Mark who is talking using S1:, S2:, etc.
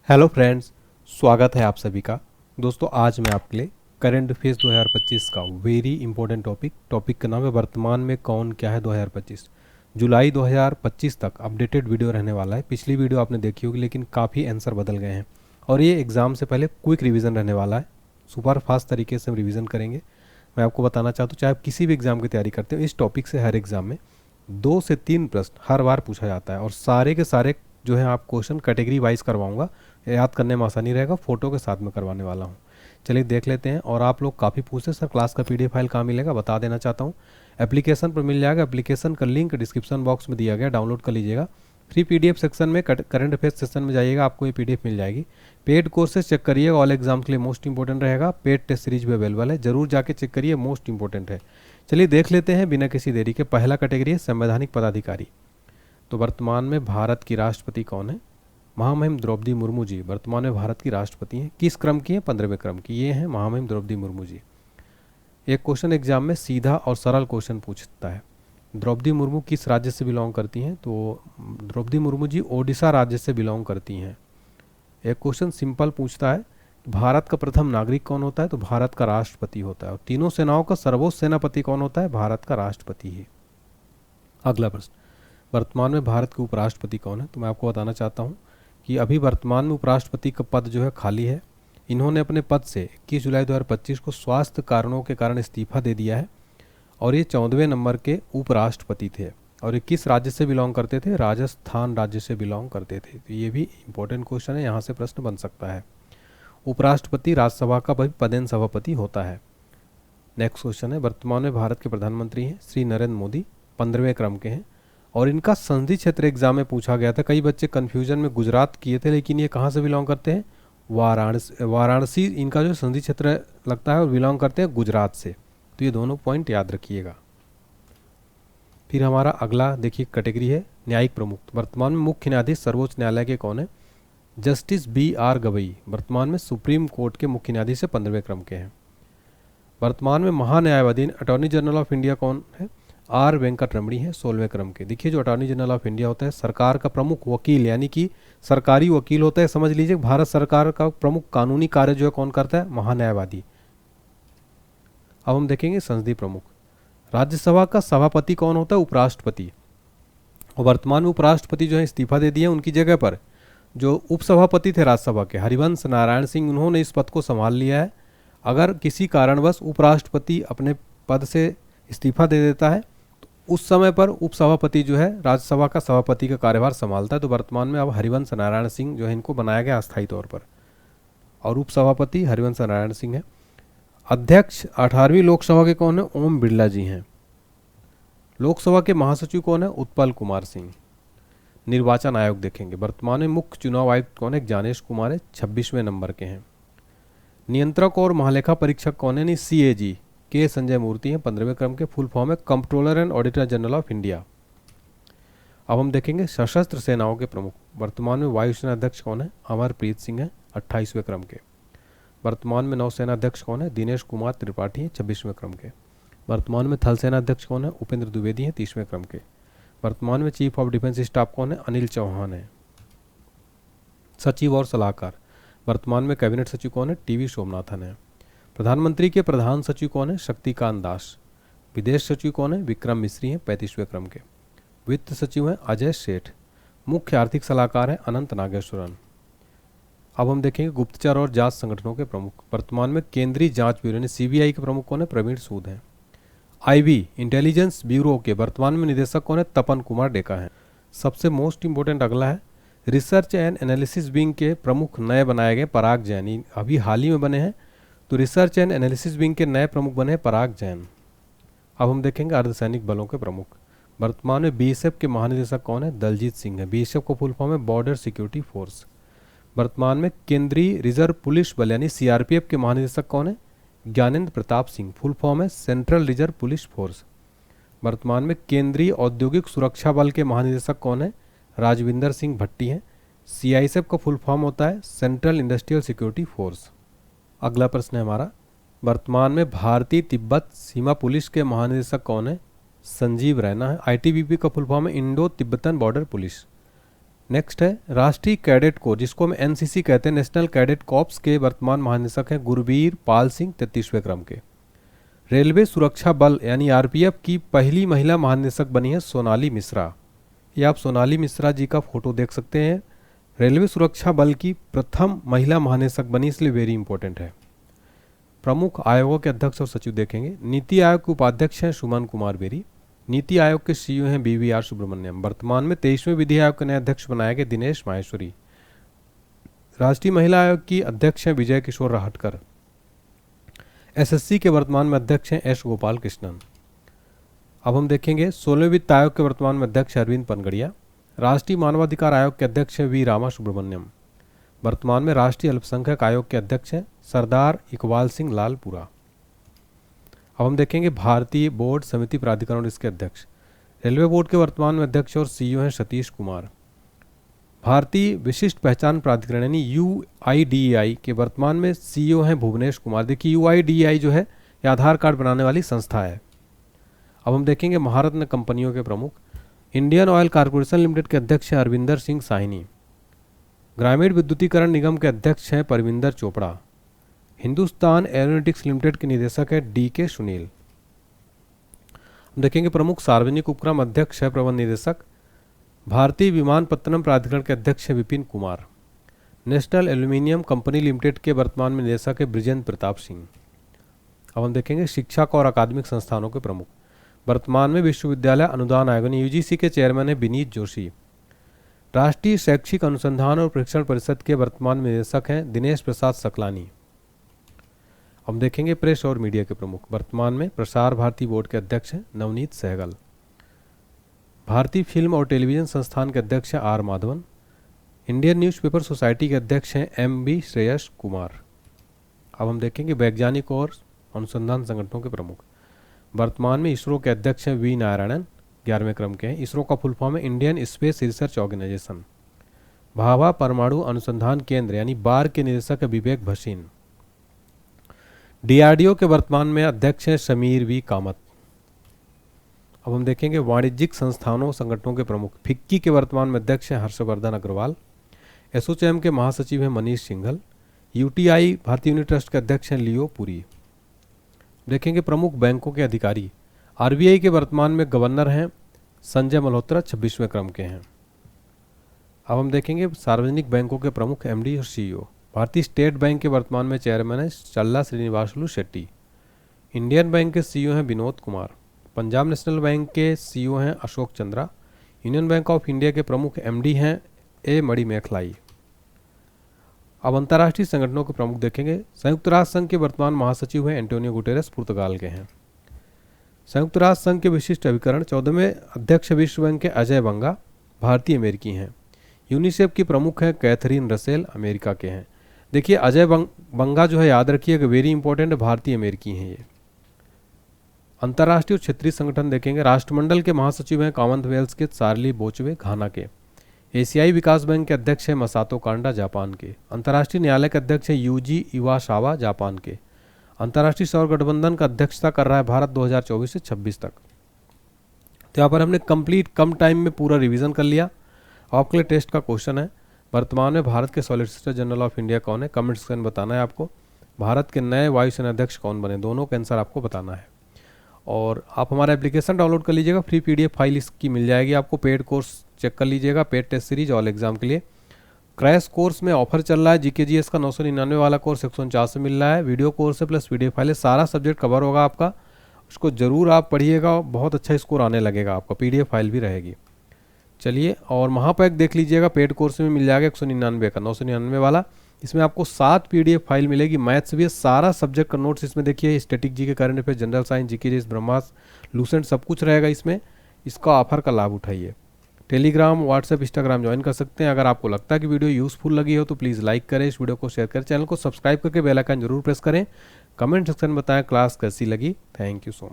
S1: Hello friends, स्वागत है आप सभी का। दोस्तों, आज मैं आपके लिए करंट अफेयर्स 2025 का वेरी इंपॉर्टेंट टॉपिक का नाम है वर्तमान में कौन क्या है 2025। जुलाई 2025 तक अपडेटेड वीडियो रहने वाला है। पिछली वीडियो आपने देखी होगी, लेकिन काफ़ी आंसर बदल गए हैं और ये एग्ज़ाम से पहले क्विक रिवीजन रहने वाला है। सुपर फास्ट तरीके से हम रिवीजन करेंगे। मैं आपको बताना चाहता हूँ, चाहे आप किसी भी एग्ज़ाम की तैयारी करते हो, इस टॉपिक से हर एग्ज़ाम में 2 से 3 प्रश्न हर बार पूछा जाता है और सारे के सारे जो है आप क्वेश्चन कैटेगरी वाइज करवाऊंगा। याद करने में आसानी रहेगा, फोटो के साथ में करवाने वाला हूँ। चलिए देख लेते हैं। और आप लोग काफ़ी पूछते हैं सर क्लास का पीडीएफ फाइल कहाँ मिलेगा, बता देना चाहता हूँ। एप्लीकेशन पर मिल जाएगा। एप्लीकेशन का लिंक डिस्क्रिप्शन बॉक्स में दिया गया, डाउनलोड कर लीजिएगा। फ्री पीडीएफ सेक्शन में करंट अफेयर्स सेक्शन में जाइएगा, आपको ये पीडीएफ मिल जाएगी। पेड कोर्सेज चेक करिएगा, ऑल एग्जाम के लिए मोस्ट इंपॉर्टेंट रहेगा। पेड टेस्ट सीरीज भी अवेलेबल है, जरूर जाके चेक करिए, मोस्ट इंपॉर्टेंट है। चलिए देख लेते हैं बिना किसी देरी के। पहला कैटेगरी है संवैधानिक पदाधिकारी। तो वर्तमान में भारत की राष्ट्रपति कौन है? महामहिम द्रौपदी मुर्मू जी वर्तमान में भारत की राष्ट्रपति हैं। किस क्रम की है? 15वें क्रम की। ये हैं महामहिम द्रौपदी मुर्मू जी। एक क्वेश्चन एग्जाम में सीधा और सरल क्वेश्चन पूछता है, द्रौपदी मुर्मू किस राज्य से बिलोंग करती हैं? तो द्रौपदी मुर्मू जी ओडिशा राज्य से बिलोंग करती हैं। एक क्वेश्चन सिंपल पूछता है, भारत का प्रथम नागरिक कौन होता है? तो भारत का राष्ट्रपति होता है। और तीनों सेनाओं का सर्वोच्च सेनापति कौन होता है? भारत का राष्ट्रपति ही। अगला प्रश्न, वर्तमान में भारत के उपराष्ट्रपति कौन है? तो मैं आपको बताना चाहता हूँ कि अभी वर्तमान में उपराष्ट्रपति का पद जो है खाली है। इन्होंने अपने पद से 21 जुलाई 2025 को स्वास्थ्य कारणों के कारण इस्तीफा दे दिया है और ये 14वें नंबर के उपराष्ट्रपति थे। और ये किस राज्य से बिलोंग करते थे? राजस्थान राज्य से बिलोंग करते थे। तो ये भी इंपॉर्टेंट क्वेश्चन है, यहाँ से प्रश्न बन सकता है। उपराष्ट्रपति राज्यसभा का पदेन सभापति होता है। नेक्स्ट क्वेश्चन है, वर्तमान में भारत के प्रधानमंत्री हैं श्री नरेंद्र मोदी, 15वें क्रम के हैं और इनका संसदीय क्षेत्र एग्जाम में पूछा गया था। कई बच्चे कंफ्यूजन में गुजरात किए थे, लेकिन ये कहाँ से बिलोंग करते हैं? वाराणसी इनका जो संसदीय क्षेत्र लगता है और बिलोंग करते हैं गुजरात से। तो ये दोनों पॉइंट याद रखिएगा। फिर हमारा अगला देखिए कैटेगरी है न्यायिक प्रमुख। वर्तमान में मुख्य न्यायाधीश सर्वोच्च न्यायालय के कौन है? जस्टिस BR गवई वर्तमान में सुप्रीम कोर्ट के मुख्य न्यायाधीश से 15वें क्रम के हैं। वर्तमान में महान्यायवादी अटॉर्नी जनरल ऑफ इंडिया कौन है? R वेंकट रमणी है, 16वें क्रम के। देखिए, जो अटॉर्नी जनरल ऑफ इंडिया होता है सरकार का प्रमुख वकील, यानी कि सरकारी वकील होता है। समझ लीजिए भारत सरकार का प्रमुख कानूनी कार्य जो है कौन करता है? महान्यायवादी। अब हम देखेंगे संसदीय प्रमुख। राज्यसभा का सभापति कौन होता है? उपराष्ट्रपति। और वर्तमान में उपराष्ट्रपति जो है इस्तीफा दे दिए, उनकी जगह पर जो उपसभापति थे राज्यसभा के हरिवंश नारायण सिंह, उन्होंने इस पद को संभाल लिया है। अगर किसी कारणवश उपराष्ट्रपति अपने पद से इस्तीफा दे देता है तो उस समय पर उपसभापति जो है राज्यसभा का सभापति का कार्यभार संभालता है। तो वर्तमान में अब हरिवंश नारायण सिंह जो है इनको बनाया गया अस्थायी तौर पर और उपसभापति हरिवंश नारायण सिंह है। अध्यक्ष 18वीं लोकसभा के कौन है? ओम बिरला जी हैं। लोकसभा के महासचिव कौन है? उत्पल कुमार सिंह। निर्वाचन आयोग देखेंगे, वर्तमान में मुख्य चुनाव आयुक्त कौन है? ज्ञानेश कुमार है, 26वें नंबर के हैं। नियंत्रक और महालेखा परीक्षक कौन है? CAG के संजय मूर्ति हैं, 15वें क्रम के। फुल फॉर्म है comptroller and auditor general of India. अब हम देखेंगे सशस्त्र सेनाओं के प्रमुख। वर्तमान में वायुसेना अध्यक्ष कौन है? अमरप्रीत सिंह है, 28वें क्रम के। वर्तमान में नौसेना अध्यक्ष कौन है? दिनेश कुमार त्रिपाठी हैं, 26वें क्रम के। वर्तमान में थल सेना अध्यक्ष कौन है? उपेंद्र द्विवेदी हैं, 30वें क्रम के। वर्तमान में चीफ ऑफ डिफेंस स्टाफ कौन है? अनिल चौहान है। सचिव और सलाहकार, वर्तमान में कैबिनेट सचिव कौन है? TV सोमनाथन है। प्रधानमंत्री के प्रधान सचिव कौन है? शक्तिकांत दास। विदेश सचिव कौन है? विक्रम मिश्री हैं, 35वें क्रम के। वित्त सचिव हैं अजय सेठ। मुख्य आर्थिक सलाहकार हैं अनंत नागेश्वरन। अब हम देखेंगे गुप्तचर और जांच संगठनों के प्रमुख। वर्तमान में केंद्रीय जांच ब्यूरो यानी CBI के प्रमुख कौन है? प्रवीण सूद हैं। IB इंटेलिजेंस ब्यूरो के वर्तमान में निदेशक कौन है? तपन कुमार डेका हैं। सबसे मोस्ट इंपोर्टेंट अगला है रिसर्च एंड एनालिसिस विंग के प्रमुख नए बनाए गए पराग जैन, अभी हाल ही में बने हैं। तो रिसर्च एंड एनालिसिस विंग के नए प्रमुख बने पराग जैन। अब हम देखेंगे अर्धसैनिक बलों के प्रमुख। वर्तमान में BSF के महानिदेशक कौन है? दलजीत सिंह है। BSF को फुल फॉर्म है बॉर्डर सिक्योरिटी फोर्स। वर्तमान में केंद्रीय रिजर्व पुलिस बल यानी CRPF के महानिदेशक कौन है? ज्ञानेंद्र प्रताप सिंह। फुल फॉर्म है सेंट्रल रिजर्व पुलिस फोर्स। वर्तमान में केंद्रीय औद्योगिक सुरक्षा बल के महानिदेशक कौन है? राजविंदर सिंह भट्टी हैं। CISF का फुल फॉर्म होता है सेंट्रल इंडस्ट्रियल सिक्योरिटी फोर्स। अगला प्रश्न है हमारा, वर्तमान में भारतीय तिब्बत सीमा पुलिस के महानिदेशक कौन है? संजीव रैना है। ITBP का फुल फॉर्म है Indo Tibetan border police. Next है राष्ट्रीय कैडेट कोर, जिसको हम एनसीसी कहते हैं, नेशनल कैडेट कॉर्प्स के वर्तमान महानिदेशक हैं गुरबीर पाल सिंह, 33वें क्रम के। रेलवे सुरक्षा बल यानी आरपीएफ की पहली महिला महानिदेशक बनी है सोनाली मिश्रा। ये आप सोनाली मिश्रा जी का फोटो देख सकते हैं। रेलवे सुरक्षा बल की प्रथम महिला महानिदेशक बनी, इसलिए वेरी इंपॉर्टेंट है। प्रमुख आयोगों के अध्यक्ष और सचिव देखेंगे। नीति आयोग के उपाध्यक्ष हैं सुमन कुमार बेरी। नीति आयोग के सीईओ हैं बीवीआर सुब्रमण्यम। वर्तमान में 23वें विधि आयोग के नए अध्यक्ष बनाए गए दिनेश माहेश्वरी। राष्ट्रीय महिला आयोग की अध्यक्ष हैं विजय किशोर राहटकर। एसएससी के वर्तमान में अध्यक्ष हैं एस गोपाल कृष्णन। अब हम देखेंगे 16वें वित्त आयोग के वर्तमान में अध्यक्ष अरविंद पनगड़िया। राष्ट्रीय मानवाधिकार आयोग के अध्यक्ष हैं वी रामा सुब्रमण्यम। वर्तमान में राष्ट्रीय अल्पसंख्यक आयोग के अध्यक्ष हैं सरदार इकबाल सिंह लालपुरा। अब हम देखेंगे भारतीय बोर्ड समिति प्राधिकरण और इसके अध्यक्ष। रेलवे बोर्ड के वर्तमान में अध्यक्ष और सीईओ हैं सतीश कुमार। भारतीय विशिष्ट पहचान प्राधिकरण यानी यूआईडीएआई के वर्तमान में सीईओ हैं भुवनेश कुमार। देखिए यूआईडीएआई जो है ये आधार कार्ड बनाने वाली संस्था है। अब हम देखेंगे महारत्न कंपनियों के प्रमुख। इंडियन ऑयल कॉर्पोरेशन लिमिटेड के अध्यक्ष हैं अरविंदर सिंह साहिनी। ग्रामीण विद्युतीकरण निगम के अध्यक्ष हैं परविंदर चोपड़ा। हिंदुस्तान एरोनॉटिक्स लिमिटेड के निदेशक है डीके सुनील। हम देखेंगे प्रमुख सार्वजनिक उपक्रम अध्यक्ष है प्रबंध निदेशक। भारतीय विमानपत्तनम प्राधिकरण के अध्यक्ष है Vipin Kumar. National aluminium company limited के वर्तमान में निदेशक है ब्रिजेंद्र प्रताप सिंह। अब हम देखेंगे शिक्षक और अकादमिक संस्थानों के प्रमुख। वर्तमान में विश्वविद्यालय अनुदान आयोग यूजीसी के चेयरमैन है विनीत जोशी। राष्ट्रीय शैक्षिक अनुसंधान और प्रशिक्षण परिषद के वर्तमान में निदेशक हैं दिनेश प्रसाद सकलानी। हम देखेंगे प्रेस और मीडिया के प्रमुख। वर्तमान में प्रसार भारती बोर्ड के अध्यक्ष हैं नवनीत सहगल। भारतीय फिल्म और टेलीविजन संस्थान के अध्यक्ष हैं R Madhavan. Indian newspaper society के अध्यक्ष हैं एम बी श्रेयस कुमार। अब हम देखेंगे वैज्ञानिक और अनुसंधान संगठनों के प्रमुख। वर्तमान में इसरो के अध्यक्ष हैं वी नारायणन, 11वें क्रम के हैं। इसरो का फुल फॉर्म है Indian space research organisation. Bhabha परमाणु अनुसंधान केंद्र यानी बार के निदेशक है विवेक भसीन। डीआरडीओ के वर्तमान में अध्यक्ष हैं समीर वी कामत। अब हम देखेंगे वाणिज्यिक संस्थानों संगठनों के प्रमुख। फिक्की के वर्तमान में अध्यक्ष हैं हर्षवर्धन अग्रवाल। एसोचैम के महासचिव हैं मनीष सिंघल। यूटीआई भारतीय यूनिट ट्रस्ट के अध्यक्ष हैं लियो पुरी। देखेंगे प्रमुख बैंकों के अधिकारी। आरबीआई के वर्तमान में गवर्नर हैं संजय मल्होत्रा, 26वें क्रम के हैं। अब हम देखेंगे सार्वजनिक बैंकों के प्रमुख एमडी और सीईओ। भारतीय स्टेट बैंक के वर्तमान में चेयरमैन है चल्ला श्रीनिवासलू शेट्टी। इंडियन बैंक के सीईओ हैं विनोद कुमार। पंजाब नेशनल बैंक के सीईओ हैं Ashok Chandra. Union bank of India के प्रमुख एमडी हैं ए मणि मेखलाई। अब अंतर्राष्ट्रीय संगठनों के प्रमुख देखेंगे। संयुक्त राष्ट्र संघ के वर्तमान महासचिव हैं एंटोनियो गुटेरेस, पुर्तगाल के हैं। संयुक्त राष्ट्र संघ के विशिष्ट अभिकरण 14वें अध्यक्ष विश्व बैंक के अजय बंगा, भारतीय अमेरिकी हैं। यूनिसेफ की प्रमुख हैं कैथरीन रसेल, अमेरिका के हैं। देखिए अजय बंगा जो है याद रखिएगा, वेरी इंपॉर्टेंट, भारतीय अमेरिकी हैं ये। अंतर्राष्ट्रीय और क्षेत्रीय संगठन देखेंगे। राष्ट्रमंडल के महासचिव हैं कॉमनवेल्थ के चार्ली बोचवे, घाना के। एशियाई विकास बैंक के अध्यक्ष हैं मसातो कांडा, जापान के। अंतर्राष्ट्रीय न्यायालय के अध्यक्ष हैं यूजी इवासावा, जापान के। अंतर्राष्ट्रीय सौर गठबंधन का अध्यक्षता कर रहा है भारत 2024 से 26 तक। तो यहाँ पर हमने कंप्लीट कम टाइम में पूरा रिवीजन कर लिया। आपके लिए टेस्ट का क्वेश्चन है, वर्तमान में भारत के सॉलिसिटर जनरल ऑफ इंडिया कौन है? कमेंट सेक्शन में बताना है आपको। भारत के नए वायुसेना अध्यक्ष कौन बने? दोनों का आंसर आपको बताना है। और आप हमारा एप्लीकेशन डाउनलोड कर लीजिएगा, फ्री पीडीएफ फाइल इसकी मिल जाएगी आपको। पेड कोर्स चेक कर लीजिएगा, paid test series all exam के लिए। क्रैश कोर्स में ऑफर चल रहा है, जीके जीएस का 999 वाला कोर्स 149 में मिल रहा है। वीडियो कोर्स है प्लस पीडीएफ फाइल है, सारा सब्जेक्ट कवर होगा आपका। उसको ज़रूर आप पढ़िएगा, बहुत अच्छा स्कोर आने लगेगा आपका। पीडीएफ फाइल भी रहेगी। चलिए, और महापैक देख लीजिएगा, पेड कोर्स में मिल जाएगा 199 का, 999 वाला। इसमें आपको 7 पीडीएफ फाइल मिलेगी, मैथ्स भी है, सारा सब्जेक्ट का नोट्स इसमें देखिए। Static G K, current affair, general science, GK GS, Brahmastra, Lucent, सब कुछ रहेगा इसमें। इसका ऑफर का लाभ उठाइए। टेलीग्राम, व्हाट्सएप, इंस्टाग्राम ज्वाइन कर सकते हैं। अगर आपको लगता है कि वीडियो यूज़फुल लगी हो तो प्लीज़ लाइक करें, इस वीडियो को शेयर करें, चैनल को सब्सक्राइब करके बेल आइकन जरूर प्रेस करें। कमेंट सेक्शन में बताएं क्लास कैसी लगी। Thank you so much.